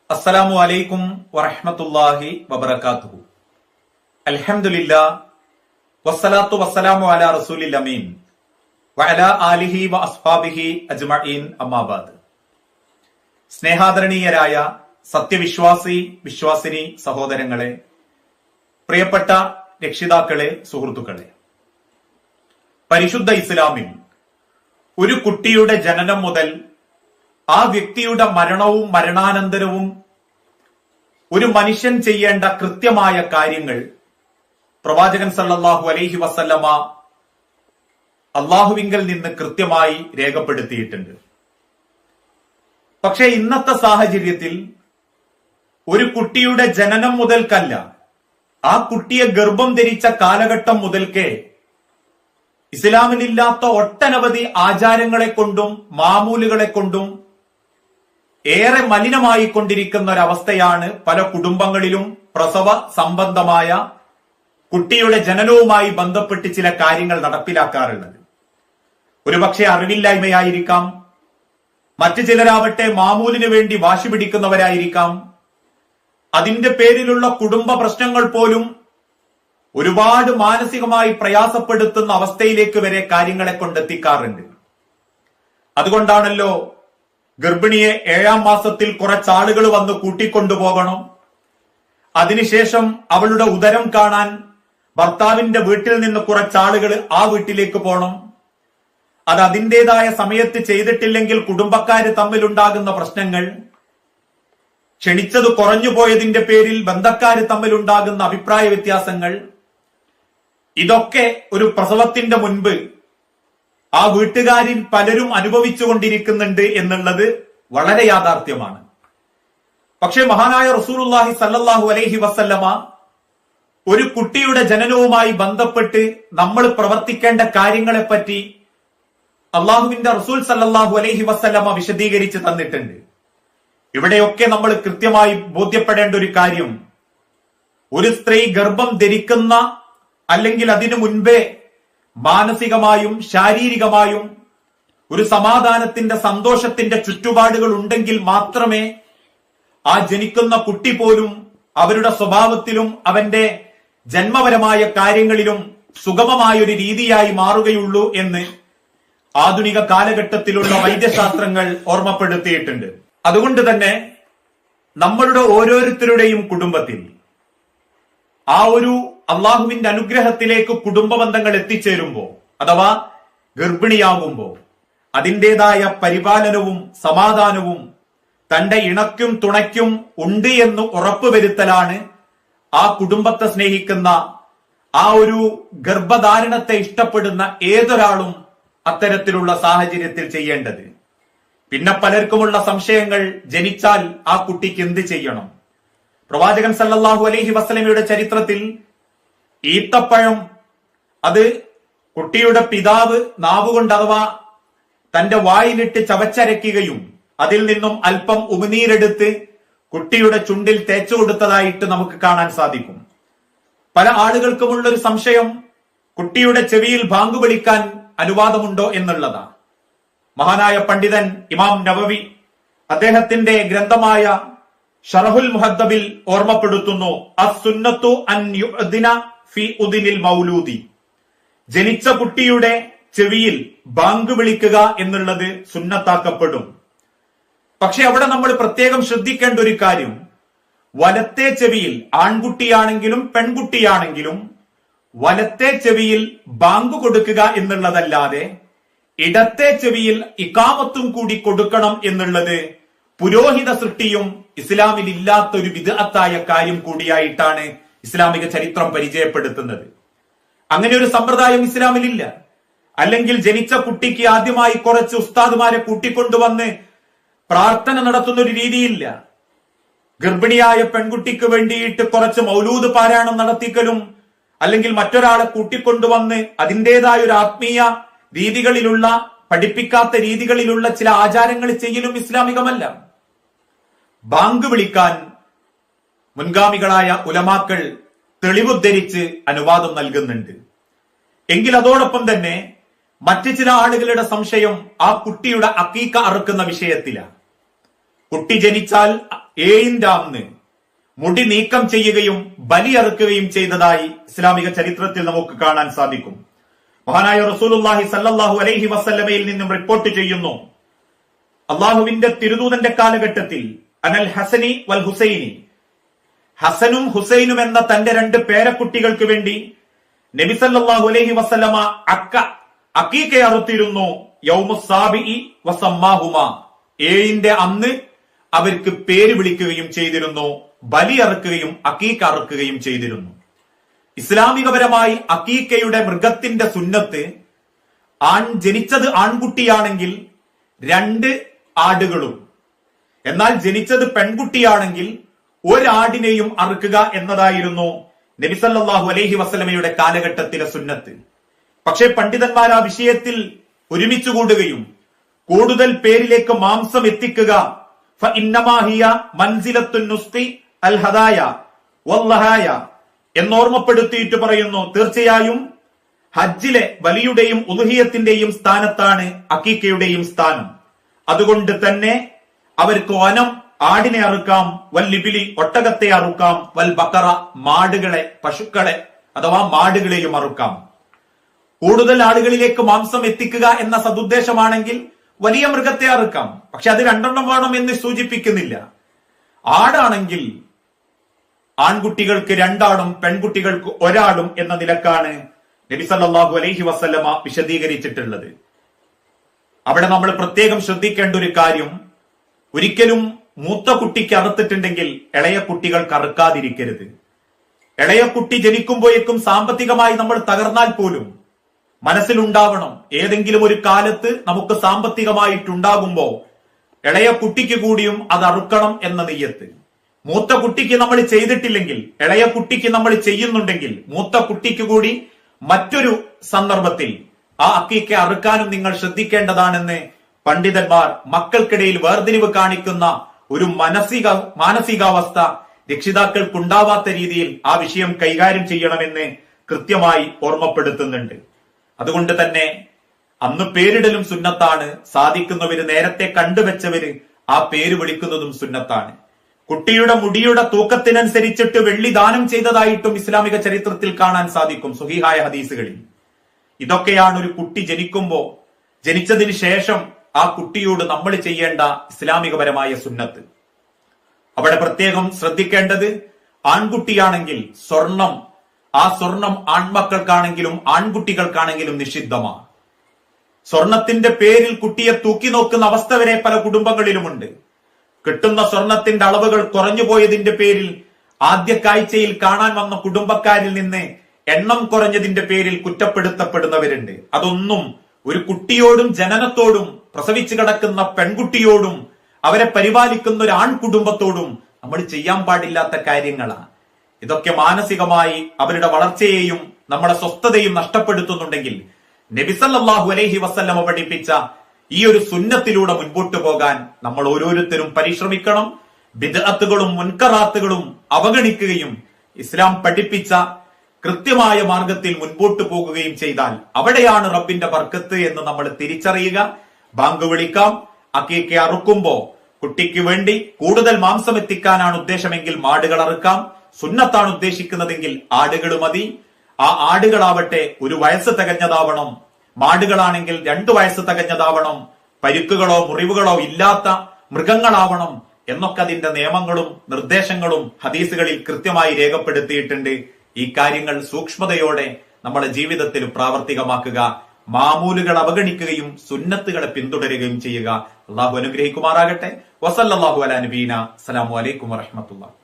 അസ്സലാമു അലൈക്കും വറഹ്മത്തുള്ളാഹി വബറകാതുഹു. അൽഹംദുലില്ലാ വസ്സലാത്തു വസ്സലാമു അലാ റസൂലിൽ അമീൻ വഅലാ ആലിഹി വഅസ്ഹാബിഹി അജ്മഈൻ അമ്മാ ബഅദ്. സ്നേഹാദരണീയരായ സത്യവിശ്വാസി വിശ്വാസിനി സഹോദരങ്ങളെ, പ്രിയപ്പെട്ട രക്ഷിതാക്കളെ, സുഹൃത്തുക്കളെ, പരിശുദ്ധ ഇസ്ലാമിൽ ഒരു കുട്ടിയുടെ ജനനം മുതൽ ആ വ്യക്തിയുടെ മരണവും മരണാനന്തരവും ഒരു മനുഷ്യൻ ചെയ്യേണ്ട കൃത്യമായ കാര്യങ്ങൾ പ്രവാചകൻ സല്ലല്ലാഹു അലൈഹി വസല്ലമ അള്ളാഹുവിങ്കൽ നിന്ന് കൃത്യമായി രേഖപ്പെടുത്തിയിട്ടുണ്ട്. പക്ഷേ ഇന്നത്തെ സാഹചര്യത്തിൽ ഒരു കുട്ടിയുടെ ജനനം മുതൽക്കല്ല, ആ കുട്ടിയെ ഗർഭം ധരിച്ച കാലഘട്ടം മുതൽക്കേ ഇസ്ലാമിലില്ലാത്ത ഒട്ടനവധി ആചാരങ്ങളെ കൊണ്ടും മാമൂലുകളെ കൊണ്ടും ഏറെ മലിനമായി കൊണ്ടിരിക്കുന്ന ഒരവസ്ഥയാണ് പല കുടുംബങ്ങളിലും പ്രസവ സംബന്ധമായ കുട്ടിയുടെ ജനനവുമായി ബന്ധപ്പെട്ട് ചില കാര്യങ്ങൾ നടപ്പിലാക്കാറുള്ളത്. ഒരുപക്ഷെ അറിവില്ലായ്മയായിരിക്കാം, മറ്റു ചിലരാവട്ടെ മാമൂലിന് വേണ്ടി വാശി പിടിക്കുന്നവരായിരിക്കാം. അതിന്റെ പേരിലുള്ള കുടുംബ പ്രശ്നങ്ങൾ പോലും ഒരുപാട് മാനസികമായി പ്രയാസപ്പെടുത്തുന്ന അവസ്ഥയിലേക്ക് വരെ കാര്യങ്ങളെ കൊണ്ടെത്തിക്കാറുണ്ട്. അതുകൊണ്ടാണല്ലോ ഗർഭിണിയെ 7-ാം മാസത്തിൽ കുറച്ചാളുകൾ വന്ന് കൂട്ടിക്കൊണ്ടുപോകണം, അതിനുശേഷം അവളുടെ ഉദരം കാണാൻ ഭർത്താവിന്റെ വീട്ടിൽ നിന്ന് കുറച്ചാളുകൾ ആ വീട്ടിലേക്ക് പോകണം. അത് അതിൻ്റെതായ സമയത്ത് ചെയ്തിട്ടില്ലെങ്കിൽ കുടുംബക്കാര് തമ്മിലുണ്ടാകുന്ന പ്രശ്നങ്ങൾ, ക്ഷണിച്ചത് കുറഞ്ഞു പോയതിന്റെ പേരിൽ ബന്ധക്കാര് തമ്മിലുണ്ടാകുന്ന അഭിപ്രായ വ്യത്യാസങ്ങൾ, ഇതൊക്കെ ഒരു പ്രസവത്തിന്റെ മുൻപ് ആ വീട്ടുകാരിൽ പലരും അനുഭവിച്ചുകൊണ്ടിരിക്കുന്നുണ്ട് എന്നുള്ളത് വളരെ യാഥാർത്ഥ്യമാണ്. പക്ഷെ മഹാനായ റസൂലുള്ളാഹി സല്ലല്ലാഹു അലൈഹി വസല്ലമ ഒരു കുട്ടിയുടെ ജനനവുമായി ബന്ധപ്പെട്ട് നമ്മൾ പ്രവർത്തിക്കേണ്ട കാര്യങ്ങളെപ്പറ്റി അള്ളാഹുവിന്റെ റസൂൽ സല്ലല്ലാഹു അലൈഹി വസല്ലമ വിശദീകരിച്ച് തന്നിട്ടുണ്ട്. ഇവിടെയൊക്കെ നമ്മൾ കൃത്യമായി ബോധ്യപ്പെടേണ്ട ഒരു കാര്യം, ഒരു സ്ത്രീ ഗർഭം ധരിക്കുന്ന അല്ലെങ്കിൽ അതിനു മുൻപേ മാനസികമായും ശാരീരികമായും ഒരു സമാധാനത്തിന്റെ സന്തോഷത്തിന്റെ ചുറ്റുപാടുകൾ ഉണ്ടെങ്കിൽ മാത്രമേ ആ ജനിക്കുന്ന കുട്ടി പോലും അവരുടെ സ്വഭാവത്തിലും അവന്റെ ജന്മപരമായ കാര്യങ്ങളിലും സുഗമമായ ഒരു രീതിയായി മാറുകയുള്ളൂ എന്ന് ആധുനിക കാലഘട്ടത്തിലുള്ള വൈദ്യശാസ്ത്രങ്ങൾ ഓർമ്മപ്പെടുത്തിയിട്ടുണ്ട്. അതുകൊണ്ട് തന്നെ നമ്മളുടെ ഓരോരുത്തരുടെയും കുടുംബത്തിൽ ആ ഒരു അള്ളാഹുവിന്റെ അനുഗ്രഹത്തിലേക്ക് കുടുംബ ബന്ധങ്ങൾ എത്തിച്ചേരുമ്പോ അഥവാ ഗർഭിണിയാകുമ്പോ അതിൻ്റെതായ പരിപാലനവും സമാധാനവും തന്റെ ഇണയ്ക്കും തുണയ്ക്കും ഉണ്ട് എന്ന് ഉറപ്പുവരുത്തലാണ് ആ കുടുംബത്തെ സ്നേഹിക്കുന്ന, ആ ഒരു ഗർഭധാരണത്തെ ഇഷ്ടപ്പെടുന്ന ഏതൊരാളും അത്തരത്തിലുള്ള സാഹചര്യത്തിൽ ചെയ്യേണ്ടത്. പിന്നെ പലർക്കുമുള്ള സംശയങ്ങൾ, ജനിച്ചാൽ ആ കുട്ടിക്ക് എന്ത് ചെയ്യണം? പ്രവാചകൻ സല്ലല്ലാഹു അലൈഹി വസല്ലമയുടെ ചരിത്രത്തിൽ ഈത്തപ്പഴം അത് കുട്ടിയുടെ പിതാവ് നാവുകൊണ്ട് അഥവാ തന്റെ വായിലിട്ട് ചവച്ചരയ്ക്കുകയും അതിൽ നിന്നും അല്പം ഉമിനീരെടുത്ത് കുട്ടിയുടെ ചുണ്ടിൽ തേച്ചു കൊടുത്തതായിട്ട് നമുക്ക് കാണാൻ സാധിക്കും. പല ആളുകൾക്കുമുള്ള ഒരു സംശയം, കുട്ടിയുടെ ചെവിയിൽ ബാങ്ക് വിളിക്കാൻ അനുവാദമുണ്ടോ എന്നുള്ളതാണ്. മഹാനായ പണ്ഡിതൻ ഇമാം നവവി അദ്ദേഹത്തിന്റെ ഗ്രന്ഥമായ ഷറഹുൽ മുഹദ്ദബിൽ ഓർമ്മപ്പെടുത്തുന്നു, അസ്സുന്നത്തു അൻ യുഅ്ദിന ഫി ഉദിനിൽ മൗലൂദി, ജനിച്ച കുട്ടിയുടെ ചെവിയിൽ ബാങ്ക് വിളിക്കുക എന്നുള്ളത് സുന്നത്താക്കപ്പെടും. പക്ഷെ അവിടെ നമ്മൾ പ്രത്യേകം ശ്രദ്ധിക്കേണ്ട ഒരു കാര്യം, വലത്തെ ചെവിയിൽ ആൺകുട്ടിയാണെങ്കിലും പെൺകുട്ടിയാണെങ്കിലും വലത്തെ ചെവിയിൽ ബാങ്ക് കൊടുക്കുക എന്നുള്ളതല്ലാതെ ഇടത്തെ ചെവിയിൽ ഇഖാമത്തും കൂടി കൊടുക്കണം എന്നുള്ളത് പുരോഹിത സൃഷ്ടിയും ഇസ്ലാമിൽ ഇല്ലാത്ത ഒരു വിദ്അത്തായ കാര്യം കൂടിയായിട്ടാണ് ഇസ്ലാമിക ചരിത്രം പരിചയപ്പെടുത്തുന്നത്. അങ്ങനെ ഒരു സമ്പ്രദായം ഇസ്ലാമിലില്ല. അല്ലെങ്കിൽ ജനിച്ച കുട്ടിക്ക് ആദ്യമായി കുറച്ച് ഉസ്താദുമാരെ കൂട്ടിക്കൊണ്ടുവന്ന് പ്രാർത്ഥന നടത്തുന്ന ഒരു രീതിയില്ല. ഗർഭിണിയായ പെൺകുട്ടിക്ക് വേണ്ടിയിട്ട് കുറച്ച് മൗലൂദ് പാരായണം നടത്തിക്കലും അല്ലെങ്കിൽ മറ്റൊരാളെ കൂട്ടിക്കൊണ്ടുവന്ന് അതിൻ്റെതായ ഒരു ആത്മീയ രീതികളിലുള്ള, പഠിപ്പിക്കാത്ത രീതികളിലുള്ള ചില ആചാരങ്ങൾ ചെയ്യലും ഇസ്ലാമികമല്ല. ബാങ്ക് വിളിക്കാൻ മുൻഗാമികളായ ഉലമാക്കൾ തെളിവുദ്ധരിച്ച് അനുവാദം നൽകുന്നുണ്ട്. എങ്കിൽ അതോടൊപ്പം തന്നെ മറ്റു ചില ആളുകളുടെ സംശയം ആ കുട്ടിയുടെ അക്കീക്ക അറുക്കുന്ന വിഷയത്തിലാണ്. കുട്ടി ജനിച്ചാൽ ഏഴിന്റെ അന്ന് മുടി നീക്കം ചെയ്യുകയും ബലിയറുക്കുകയും ചെയ്തതായി ഇസ്ലാമിക ചരിത്രത്തിൽ നമുക്ക് കാണാൻ സാധിക്കും. മഹാനായ റസൂലുള്ളാഹി സല്ലല്ലാഹു അലൈഹി വസല്ലമയിൽ നിന്നും റിപ്പോർട്ട് ചെയ്യുന്നു, അള്ളാഹുവിന്റെ തിരുദൂതന്റെ കാലഘട്ടത്തിൽ അനൽ ഹസനി വൽ ഹുസൈനി, ഹസനും ഹുസൈനും എന്ന തന്റെ രണ്ട് പേരക്കുട്ടികൾക്ക് വേണ്ടി നബി സല്ലല്ലാഹു അലൈഹി വസല്ലമ അക്കീഖ അറുത്തിരുന്നു. യൗമുസ്സാബിഇ വസമ്മാഹുമ, ഏഴിന്റെ അന്ന് അവർക്ക് പേര് വിളിക്കുകയും ചെയ്തിരുന്നു, ബലിയറുക്കുകയും അക്കീഖ അറുക്കുകയും ചെയ്തിരുന്നു. ഇസ്ലാമികപരമായി അക്കീഖയുടെ മൃഗത്തിന്റെ സുന്നത്ത്, ജനിച്ചത് ആൺകുട്ടിയാണെങ്കിൽ 2 ആടുകളും, എന്നാൽ ജനിച്ചത് പെൺകുട്ടിയാണെങ്കിൽ 1 ആടിനെയും അറുക്കുക എന്നതായിരുന്നു നബി സല്ലല്ലാഹു അലൈഹി വസല്ലമയുടെ കാലഘട്ടത്തിലെ സുന്നത്ത്. പക്ഷേ പണ്ഡിതന്മാർ ആ വിഷയത്തിൽ ഒരുമിച്ചു കൂടുകയും കൂടുതൽ പേരിലേക്ക് മാംസം എത്തിക്കുക ഫഇന്നമാ ഹിയ മൻസിലത്തുൻ നുസ്ഖി അൽ ഹദായ വല്ലഹായ എന്നോർമ്മപ്പെടുത്തിയിട്ട് പറയുന്നു, തീർച്ചയായും ഹജ്ജിലെ ബലിയുടെയും ഉദ്ഹിയത്തിന്റെയും സ്ഥാനത്താണ് അക്കീഖയുടെയും സ്ഥാനം. അതുകൊണ്ട് തന്നെ അവർക്ക് വനം ആടിനെ അറുക്കാം, വൽ ലിബിലി ഒട്ടകത്തെ അറുക്കാം, വൽ ബക്കറ മാടുകളെ പശുക്കളെ അഥവാ മാടുകളെയും അറുക്കാം. കൂടുതൽ ആളുകളിലേക്ക് മാംസം എത്തിക്കുക എന്ന സതുദ്ദേശമാണെങ്കിൽ വലിയ മൃഗത്തെ അറുക്കാം. പക്ഷെ അത് 2 വേണം എന്ന് സൂചിപ്പിക്കുന്നില്ല. ആടാണെങ്കിൽ ആൺകുട്ടികൾക്ക് 2 ആടും പെൺകുട്ടികൾക്ക് 1 ആടും എന്ന നിലക്കാണ് നബി സല്ലല്ലാഹു അലൈഹി വസല്ലമ വിശദീകരിച്ചിട്ടുള്ളത്. അവിടെ നമ്മൾ പ്രത്യേകം ശ്രദ്ധിക്കേണ്ട ഒരു കാര്യം, ഒരിക്കലും മൂത്ത കുട്ടിക്ക് അറുത്തിട്ടുണ്ടെങ്കിൽ ഇളയ കുട്ടികൾക്ക് അറുക്കാതിരിക്കരുത്. ഇളയ കുട്ടി ജനിക്കുമ്പോഴേക്കും സാമ്പത്തികമായി നമ്മൾ തകർന്നാൽ പോലും മനസ്സിലുണ്ടാവണം, ഏതെങ്കിലും ഒരു കാലത്ത് നമുക്ക് സാമ്പത്തികമായിട്ടുണ്ടാകുമ്പോ ഇളയ കുട്ടിക്ക് കൂടിയും അത് അറുക്കണം എന്ന നിയ്യത്ത്. മൂത്ത കുട്ടിക്ക് നമ്മൾ ചെയ്തിട്ടില്ലെങ്കിൽ ഇളയ കുട്ടിക്ക് നമ്മൾ ചെയ്യുന്നുണ്ടെങ്കിൽ മൂത്ത കുട്ടിക്ക് കൂടി മറ്റൊരു സന്ദർഭത്തിൽ ആ അക്കീഖ അറുക്കാനും നിങ്ങൾ ശ്രദ്ധിക്കേണ്ടതാണെന്ന് പണ്ഡിതന്മാർ മക്കൾക്കിടയിൽ വേർതിരിവ് കാണിക്കുന്ന ഒരു മാനസികാവസ്ഥ രക്ഷിതാക്കൾക്കുണ്ടാവാത്ത രീതിയിൽ ആ വിഷയം കൈകാര്യം ചെയ്യണമെന്ന് കൃത്യമായി ഓർമ്മപ്പെടുത്തുന്നുണ്ട്. അതുകൊണ്ട് തന്നെ അന്ന് പേരിടലും സുന്നത്താണ്. സാധിക്കുന്നവര്, നേരത്തെ കണ്ടുവെച്ചവര് ആ പേര് വിളിക്കുന്നതും സുന്നത്താണ്. കുട്ടിയുടെ മുടിയുടെ തൂക്കത്തിനനുസരിച്ചിട്ട് വെള്ളി ദാനം ചെയ്തതായിട്ടും ഇസ്ലാമിക ചരിത്രത്തിൽ കാണാൻ സാധിക്കും സ്വഹീഹായ ഹദീസുകളിൽ. ഇതൊക്കെയാണ് ഒരു കുട്ടി ജനിച്ചതിന് ശേഷം ആ കുട്ടിയോട് നമ്മൾ ചെയ്യേണ്ട ഇസ്ലാമികപരമായ സുന്നത്ത്. അവിടെ പ്രത്യേകം ശ്രദ്ധിക്കേണ്ടത്, ആൺകുട്ടിയാണെങ്കിൽ ആ സ്വർണം ആൺമക്കൾക്കാണെങ്കിലും ആൺകുട്ടികൾക്കാണെങ്കിലും നിഷിദ്ധമാണ്. സ്വർണത്തിന്റെ പേരിൽ കുട്ടിയെ തൂക്കി നോക്കുന്ന അവസ്ഥ വരെ പല കുടുംബങ്ങളിലുമുണ്ട്. കിട്ടുന്ന സ്വർണത്തിന്റെ അളവുകൾ കുറഞ്ഞു പോയതിന്റെ പേരിൽ ആദ്യ കാഴ്ചയിൽ കാണാൻ വന്ന കുടുംബക്കാരിൽ നിന്ന് എണ്ണം കുറഞ്ഞതിന്റെ പേരിൽ കുറ്റപ്പെടുത്തപ്പെടുന്നവരുണ്ട്. അതൊന്നും ഒരു കുട്ടിയോടും ജനനത്തോടും പ്രസവിച്ചു കിടക്കുന്ന പെൺകുട്ടിയോടും അവരെ പരിപാലിക്കുന്ന ഒരു ആൺകുടുംബത്തോടും നമ്മൾ ചെയ്യാൻ പാടില്ലാത്ത കാര്യങ്ങളാണ്. ഇതൊക്കെ മാനസികമായി അവരുടെ വളർച്ചയെയും നമ്മുടെ സ്വസ്ഥതയും നഷ്ടപ്പെടുത്തുന്നുണ്ടെങ്കിൽ നബി സല്ലല്ലാഹു അലൈഹി വസല്ലമ പഠിപ്പിച്ച ഈ ഒരു സുന്നത്തിലൂടെ മുൻപോട്ട് പോകാൻ നമ്മൾ ഓരോരുത്തരും പരിശ്രമിക്കണം. ബിദ്അത്തുകളും മുൻകറാത്തുകളും അവഗണിക്കുകയും ഇസ്ലാം പഠിപ്പിച്ച കൃത്യമായ മാർഗത്തിൽ മുൻപോട്ട് പോകുകയും ചെയ്താൽ അവിടെയാണ് റബ്ബിന്റെ ബർക്കത്ത് എന്ന് നമ്മൾ തിരിച്ചറിയുക. ബാങ്ക് വിളിക്കാം, അക്കീഖ അറുക്കുമ്പോ കുട്ടിക്ക് വേണ്ടി കൂടുതൽ മാംസം എത്തിക്കാനാണ് ഉദ്ദേശമെങ്കിൽ മാടുകൾ അറുക്കാം. സുന്നത്താണ് ഉദ്ദേശിക്കുന്നതെങ്കിൽ ആടുകൾ മതി. ആ ആടുകളാവട്ടെ 1 വയസ്സ് തികഞ്ഞതാവണം. മാടുകളാണെങ്കിൽ 2 വയസ്സ് തികഞ്ഞതാവണം. പരിക്കുകളോ മുറിവുകളോ ഇല്ലാത്ത മൃഗങ്ങളാവണം എന്നൊക്കെ അതിന്റെ നിയമങ്ങളും നിർദ്ദേശങ്ങളും ഹദീസുകളിൽ കൃത്യമായി രേഖപ്പെടുത്തിയിട്ടുണ്ട്. ഈ കാര്യങ്ങൾ സൂക്ഷ്മതയോടെ നമ്മുടെ ജീവിതത്തിൽ പ്രാവർത്തികമാക്കുക, മാമൂലുകൾ അവഗണിക്കുകയും സുന്നത്തുകളെ പിന്തുടരുകയും ചെയ്യുക. അള്ളാഹു അനുഗ്രഹിക്കുമാറാകട്ടെ. വസല്ലല്ലാഹു അലാ നബീന. അസ്സലാമു അലൈക്കും വറഹ്മത്തുള്ളാഹി.